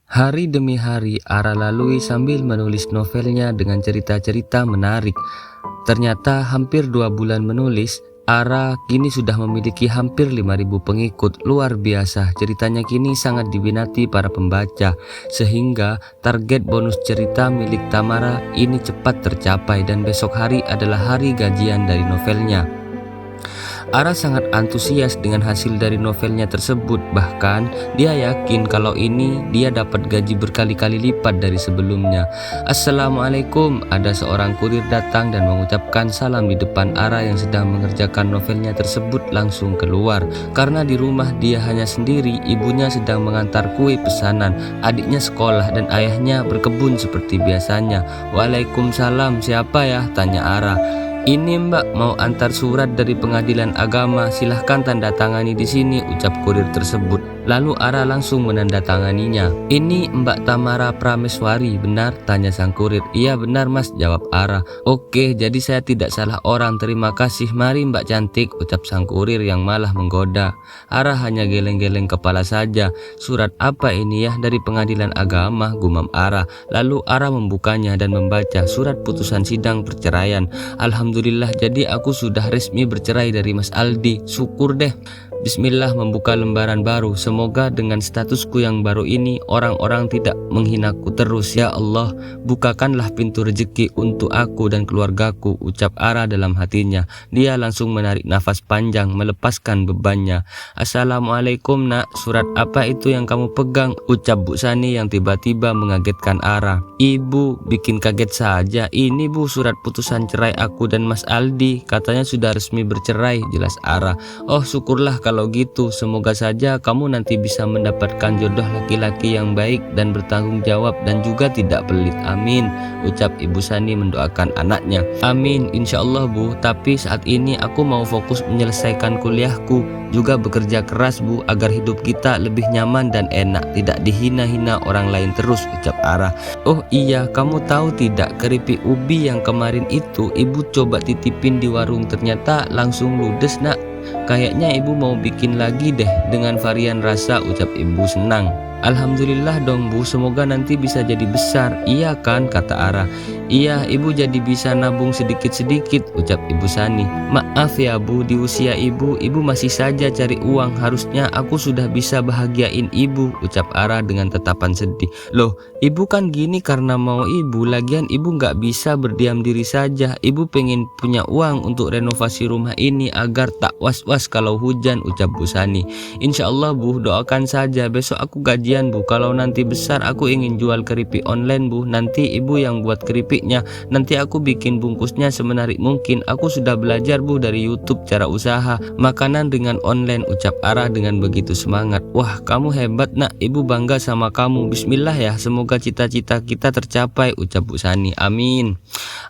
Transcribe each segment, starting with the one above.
Hari demi hari Ara lalui sambil menulis novelnya dengan cerita-cerita menarik. Ternyata hampir 2 bulan menulis, Ara kini sudah memiliki hampir 5.000 pengikut. Luar biasa, ceritanya kini sangat diminati para pembaca, sehingga target bonus cerita milik Tamara ini cepat tercapai dan besok hari adalah hari gajian dari novelnya. Ara sangat antusias dengan hasil dari novelnya tersebut, bahkan dia yakin kalau ini dia dapat gaji berkali-kali lipat dari sebelumnya. Assalamualaikum, ada seorang kurir datang dan mengucapkan salam di depan Ara yang sedang mengerjakan novelnya tersebut langsung keluar. Karena di rumah dia hanya sendiri, ibunya sedang mengantar kue pesanan, adiknya sekolah dan ayahnya berkebun seperti biasanya. Waalaikumsalam, siapa ya? Tanya Ara. Ini Mbak mau antar surat dari pengadilan agama, silahkan tanda tangani di sini, ucap kurir tersebut. Lalu Ara langsung menandatanganinya. Ini Mbak Tamara Prameswari, benar? Tanya sang kurir. Iya benar Mas, jawab Ara. Oke, jadi saya tidak salah orang, terima kasih, mari Mbak cantik, ucap sang kurir yang malah menggoda. Ara hanya geleng-geleng kepala saja. Surat apa ini ya dari pengadilan agama, gumam Ara. Lalu Ara membukanya dan membaca surat putusan sidang perceraian. Alhamdulillah, jadi aku sudah resmi bercerai dari Mas Aldi, syukur deh. Bismillah, membuka lembaran baru. Semoga dengan statusku yang baru ini orang-orang tidak menghinaku terus. Ya Allah, bukakanlah pintu rezeki untuk aku dan keluargaku, ucap Ara dalam hatinya. Dia langsung menarik nafas panjang, melepaskan bebannya. Assalamualaikum nak, surat apa itu yang kamu pegang, ucap Bu Sani yang tiba-tiba mengagetkan Ara. Ibu, bikin kaget saja. Ini Bu, surat putusan cerai aku dan Mas Aldi, katanya sudah resmi bercerai, jelas Ara. Oh syukurlah kalau gitu, semoga saja kamu nanti bisa mendapatkan jodoh laki-laki yang baik dan bertanggung jawab dan juga tidak pelit, amin, ucap Ibu Sani mendoakan anaknya. Amin, insya Allah Bu, tapi saat ini aku mau fokus menyelesaikan kuliahku, juga bekerja keras Bu, agar hidup kita lebih nyaman dan enak, tidak dihina-hina orang lain terus, ucap Ara. Oh iya, kamu tahu tidak, keripik ubi yang kemarin itu ibu coba titipin di warung, ternyata langsung ludes nak. Kayaknya ibu mau bikin lagi deh dengan varian rasa, ucap ibu senang. Alhamdulillah dong Bu, semoga nanti bisa jadi besar. Iya kan, kata Ara. Iya, ibu jadi bisa nabung sedikit-sedikit, ucap Ibu Sani. Maaf ya Bu, di usia ibu masih saja cari uang. Harusnya aku sudah bisa bahagiain ibu, ucap Ara dengan tatapan sedih. Loh, ibu kan gini karena mau ibu, lagian ibu nggak bisa berdiam diri saja. Ibu pengen punya uang untuk renovasi rumah ini agar tak was-was kalau hujan, ucap Bu Sani. Insya Allah Bu, doakan saja, besok aku gajian Bu. Kalau nanti besar aku ingin jual keripik online Bu, nanti ibu yang buat keripiknya, nanti aku bikin bungkusnya semenarik mungkin. Aku sudah belajar Bu dari YouTube cara usaha makanan dengan online, ucap Ara dengan begitu semangat. Wah kamu hebat nak, ibu bangga sama kamu. Bismillah ya, semoga cita-cita kita tercapai, ucap Bu Sani. Amin.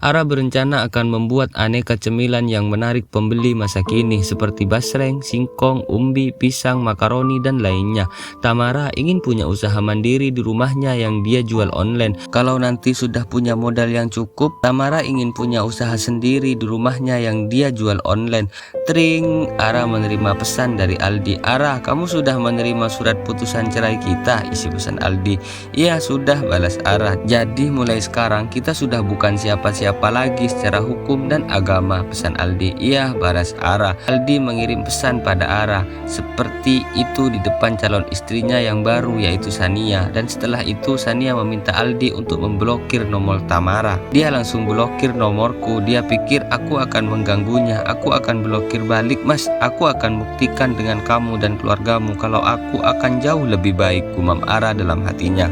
Ara berencana akan membuat aneka cemilan yang menarik pembeli masa kini seperti basreng, singkong, umbi, pisang, makaroni dan lainnya. Tamara ingin punya usaha mandiri di rumahnya yang dia jual online. Kalau nanti sudah punya modal yang cukup, Tamara ingin punya usaha sendiri di rumahnya yang dia jual online. Tring, Ara menerima pesan dari Aldi. Ara, kamu sudah menerima surat putusan cerai kita, isi pesan Aldi. Iya sudah, balas Ara. Jadi mulai sekarang kita sudah bukan siapa-siapa lagi secara hukum dan agama, pesan Aldi. Iya, balas Ara. Aldi mengirim pesan pada Ara seperti itu di depan calon istrinya yang baru yaitu Sania, dan setelah itu Sania meminta Aldi untuk memblokir nomor Tamara. Dia langsung blokir nomorku, dia pikir aku akan mengganggunya. Aku akan blokir balik Mas, aku akan buktikan dengan kamu dan keluargamu kalau aku akan jauh lebih baik, gumam Ara dalam hatinya.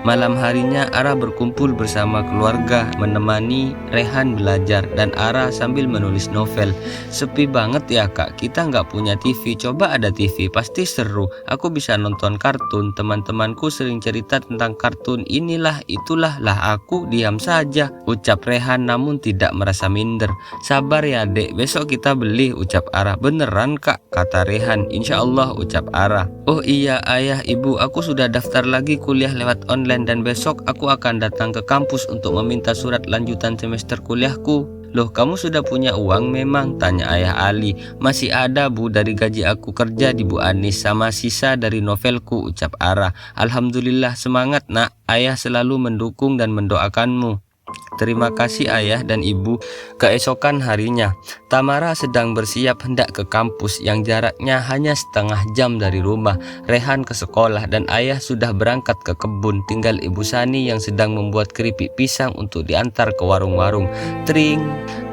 Malam harinya Ara berkumpul bersama keluarga menemani Rehan belajar dan Ara sambil menulis novel. Sepi banget ya kak, kita nggak punya TV, coba ada TV pasti seru. Aku bisa nonton kartun, teman-temanku sering cerita tentang kartun inilah itulah. Lah aku diam saja, ucap Rehan namun tidak merasa minder. Sabar ya dek, besok kita beli, ucap Ara. Beneran kak, kata Rehan. Insya Allah, ucap Ara. Oh iya ayah ibu, aku sudah daftar lagi kuliah lewat online dan besok aku akan datang ke kampus untuk meminta surat lanjutan semester kuliahku. "Loh, kamu sudah punya uang memang?" tanya ayah Ali. "Masih ada Bu, dari gaji aku kerja di Bu Anis sama sisa dari novelku," ucap Ara. "Alhamdulillah, semangat nak, ayah selalu mendukung dan mendoakanmu." "Terima kasih ayah dan ibu." Keesokan harinya, Tamara sedang bersiap hendak ke kampus yang jaraknya hanya setengah jam dari rumah. Rehan ke sekolah dan ayah sudah berangkat ke kebun. Tinggal ibu Sani yang sedang membuat keripik pisang untuk diantar ke warung-warung. Tring,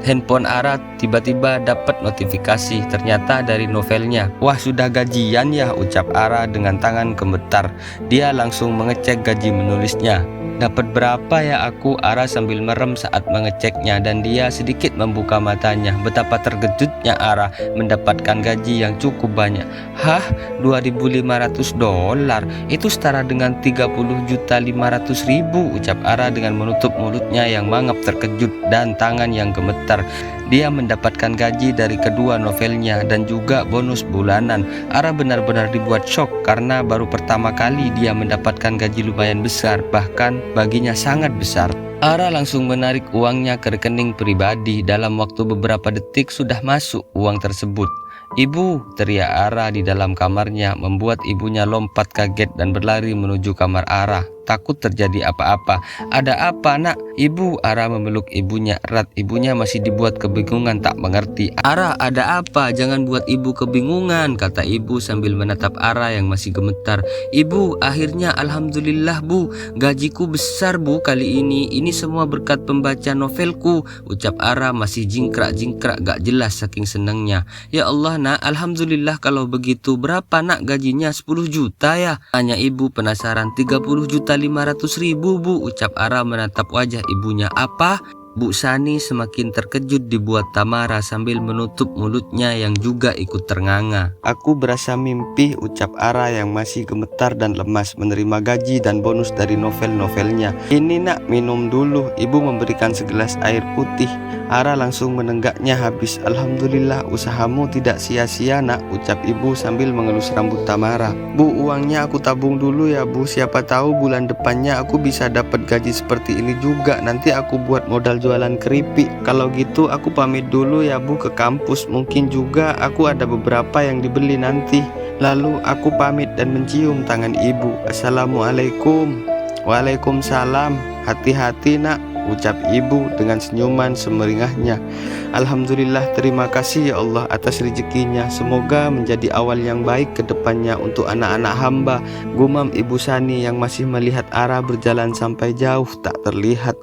handphone Ara tiba-tiba dapat notifikasi. Ternyata dari novelnya. "Wah, sudah gajian ya," ucap Ara dengan tangan gemetar. Dia langsung mengecek gaji menulisnya. "Dapat berapa ya aku?" Ara sambil merem saat mengeceknya, dan dia sedikit membuka matanya. Betapa terkejutnya Ara mendapatkan gaji yang cukup banyak. "Hah? $2.500? Itu setara dengan 30.500.000, ucap Ara dengan menutup mulutnya yang mangap terkejut dan tangan yang gemetar. Dia mendapatkan gaji dari kedua novelnya dan juga bonus bulanan. Ara benar-benar dibuat shock karena baru pertama kali dia mendapatkan gaji lumayan besar, bahkan baginya sangat besar. Ara langsung menarik uangnya ke rekening pribadi. Dalam waktu beberapa detik sudah masuk uang tersebut. "Ibu!" teriak Ara di dalam kamarnya, membuat ibunya lompat kaget dan berlari menuju kamar Ara. Takut terjadi apa-apa. "Ada apa nak?" "Ibu!" Ara memeluk ibunya erat. Ibunya masih dibuat kebingungan tak mengerti. "Ara, ada apa? Jangan buat ibu kebingungan," kata ibu sambil menatap Ara yang masih gemetar. "Ibu, akhirnya alhamdulillah Bu, gajiku besar Bu kali ini. Ini semua berkat pembaca novelku," ucap Ara masih jingkrak-jingkrak gak jelas saking senangnya. "Ya Allah nak, alhamdulillah kalau begitu. Berapa nak gajinya? 10 juta ya?" tanya ibu penasaran. 30.500.000 Bu, ucap Ara menatap wajah ibunya. "Apa?" Bu Sani semakin terkejut dibuat Tamara sambil menutup mulutnya yang juga ikut ternganga. "Aku berasa mimpi," ucap Ara yang masih gemetar dan lemas menerima gaji dan bonus dari novel-novelnya. "Ini nak, minum dulu." Ibu memberikan segelas air putih. Ara langsung menenggaknya habis. "Alhamdulillah, usahamu tidak sia-sia nak," ucap ibu sambil mengelus rambut Tamara. "Bu, uangnya aku tabung dulu ya Bu, siapa tahu bulan depannya aku bisa dapat gaji seperti ini juga. Nanti aku buat modal jualan keripik. Kalau gitu aku pamit dulu ya Bu ke kampus. Mungkin juga aku ada beberapa yang dibeli nanti." Lalu aku pamit dan mencium tangan ibu. "Assalamualaikum." "Waalaikumsalam. Hati-hati nak," ucap ibu dengan senyuman semeringahnya. "Alhamdulillah, terima kasih ya Allah atas rezekinya. Semoga menjadi awal yang baik ke depannya untuk anak-anak hamba," gumam ibu Sani yang masih melihat Ara berjalan sampai jauh tak terlihat.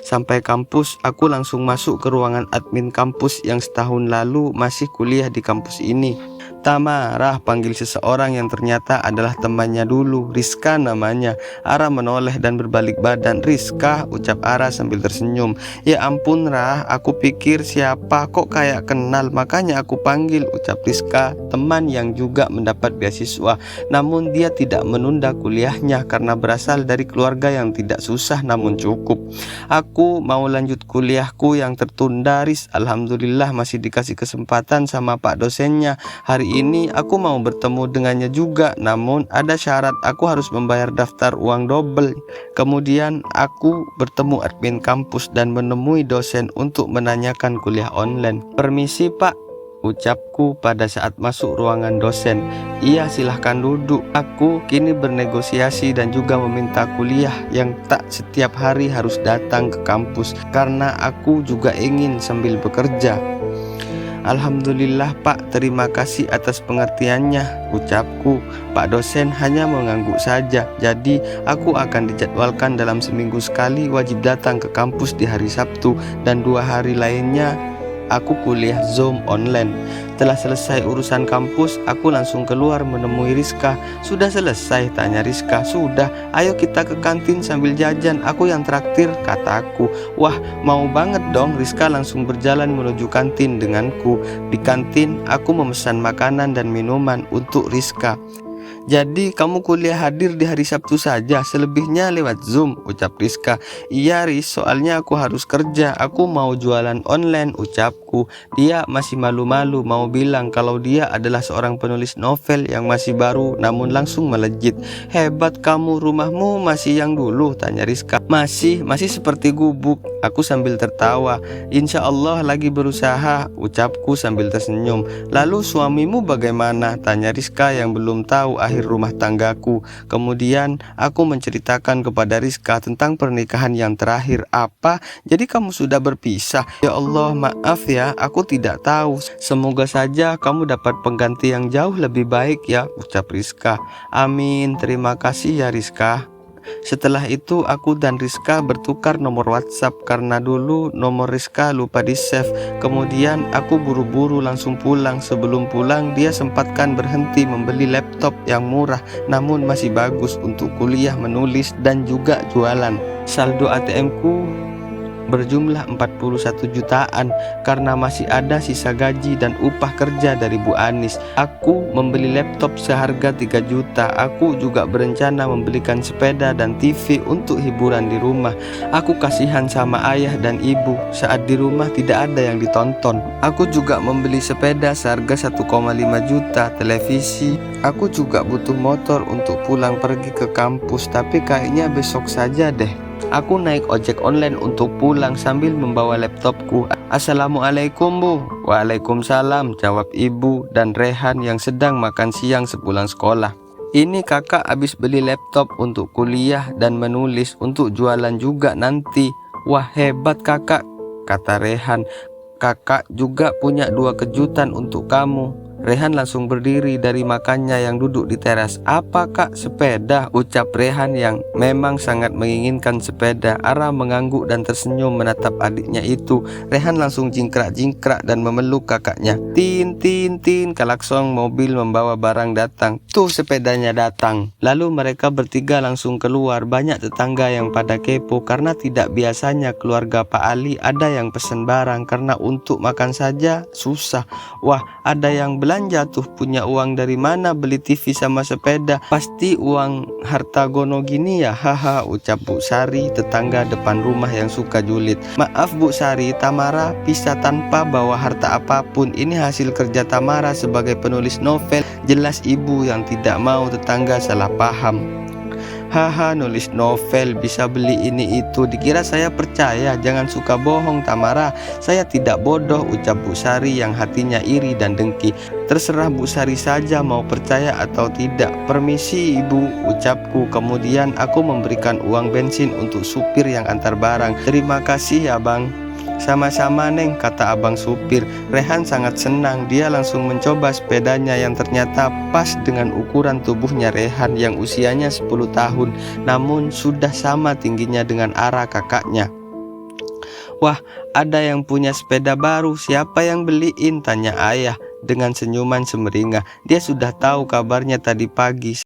Sampai kampus, aku langsung masuk ke ruangan admin kampus yang setahun lalu masih kuliah di kampus ini. "Tamara," panggil seseorang yang ternyata adalah temannya dulu. "Rizka namanya." Ara menoleh dan berbalik badan. "Rizka?" ucap Ara sambil tersenyum. "Ya ampun Rah, aku pikir siapa, kok kayak kenal, makanya aku panggil," ucap Rizka, teman yang juga mendapat beasiswa. Namun dia tidak menunda kuliahnya karena berasal dari keluarga yang tidak susah namun cukup. "Aku mau lanjut kuliahku yang tertunda Riz. Alhamdulillah masih dikasih kesempatan sama pak dosennya. Hari ini aku mau bertemu dengannya juga, namun ada syarat, aku harus membayar daftar uang double." Kemudian aku bertemu admin kampus dan menemui dosen untuk menanyakan kuliah online. "Permisi Pak," ucapku pada saat masuk ruangan dosen. "Iya, silahkan duduk. Aku kini bernegosiasi dan juga meminta kuliah yang tak setiap hari harus datang ke kampus karena aku juga ingin sambil bekerja." "Alhamdulillah Pak, terima kasih atas pengertiannya," ucapku. Pak dosen hanya mengangguk saja. Jadi aku akan dijadwalkan dalam seminggu sekali wajib datang ke kampus di hari Sabtu, dan 2 hari lainnya aku kuliah Zoom online. Setelah selesai urusan kampus, aku langsung keluar menemui Rizka. "Sudah selesai?" tanya Rizka. "Sudah, ayo kita ke kantin sambil jajan, aku yang traktir," kataku. "Wah, mau banget dong." Rizka langsung berjalan menuju kantin denganku. Di kantin, aku memesan makanan dan minuman untuk Rizka. "Jadi kamu kuliah hadir di hari Sabtu saja, selebihnya lewat Zoom," ucap Rizka. "Iya Riz, soalnya aku harus kerja, aku mau jualan online," ucapku. Dia masih malu-malu mau bilang kalau dia adalah seorang penulis novel yang masih baru, namun langsung melejit. "Hebat kamu, rumahmu masih yang dulu?" tanya Rizka. Masih seperti gubuk. Aku sambil tertawa. Insya Allah lagi berusaha, ucapku sambil tersenyum. Lalu suamimu bagaimana? Tanya Rizka yang belum tahu akhir rumah tanggaku. Kemudian aku menceritakan kepada Rizka tentang pernikahan yang terakhir. Apa? Jadi kamu sudah berpisah? Ya Allah, maaf ya, aku tidak tahu. Semoga saja kamu dapat pengganti yang jauh lebih baik ya, ucap Rizka. Amin, terima kasih ya Rizka. Setelah itu aku dan Rizka bertukar nomor WhatsApp karena dulu nomor Rizka lupa di-save. Kemudian aku buru-buru langsung pulang. Sebelum pulang dia sempatkan berhenti membeli laptop yang murah namun masih bagus untuk kuliah, menulis dan juga jualan. Saldo ATM-ku berjumlah 41 jutaan karena masih ada sisa gaji dan upah kerja dari Bu Anis. Aku membeli laptop seharga 3 juta. Aku juga berencana membelikan sepeda dan TV untuk hiburan di rumah. Aku kasihan sama ayah dan ibu saat di rumah tidak ada yang ditonton. Aku juga membeli sepeda seharga 1,5 juta, televisi. Aku juga butuh motor untuk pulang pergi ke kampus, tapi kayaknya besok saja deh. Aku naik ojek online untuk pulang sambil membawa laptopku. Assalamualaikum Bu. Waalaikumsalam, jawab ibu dan Rehan yang sedang makan siang sepulang sekolah. Ini kakak habis beli laptop untuk kuliah dan menulis, untuk jualan juga nanti. Wah hebat kakak, kata Rehan. Kakak juga punya 2 kejutan untuk kamu. Rehan langsung berdiri dari makannya yang duduk di teras. Apa kak? Sepeda, ucap Rehan yang memang sangat menginginkan sepeda. Ara mengangguk dan tersenyum menatap adiknya itu. Rehan langsung jingkrak-jingkrak dan memeluk kakaknya. Tin, tin, tin, klakson mobil membawa barang datang. Tuh sepedanya datang. Lalu mereka bertiga langsung keluar. Banyak tetangga yang pada kepo karena tidak biasanya keluarga Pak Ali ada yang pesen barang karena untuk makan saja susah. Wah, ada yang belanja tuh, punya uang dari mana beli TV sama sepeda? Pasti uang harta gono gini ya, haha, ucap Bu Sari, tetangga depan rumah yang suka julid. Maaf Bu Sari, Tamara bisa tanpa bawa harta apapun. Ini hasil kerja Tamara sebagai penulis novel. Jelas ibu yang tidak mau tetangga salah paham. Haha, nulis novel bisa beli ini itu, dikira saya percaya. Jangan suka bohong Tamara, saya tidak bodoh, ucap Bu Sari yang hatinya iri dan dengki. Terserah Bu Sari saja mau percaya atau tidak. Permisi ibu, ucapku. Kemudian aku memberikan uang bensin untuk supir yang antar barang. Terima kasih ya bang. Sama-sama neng, kata abang supir. Rehan sangat senang. Dia langsung mencoba sepedanya yang ternyata pas dengan ukuran tubuhnya Rehan yang usianya 10 tahun, namun sudah sama tingginya dengan Ara kakaknya. Wah, ada yang punya sepeda baru. Siapa yang beliin? Tanya ayah dengan senyuman semeringah. Dia sudah tahu kabarnya tadi pagi.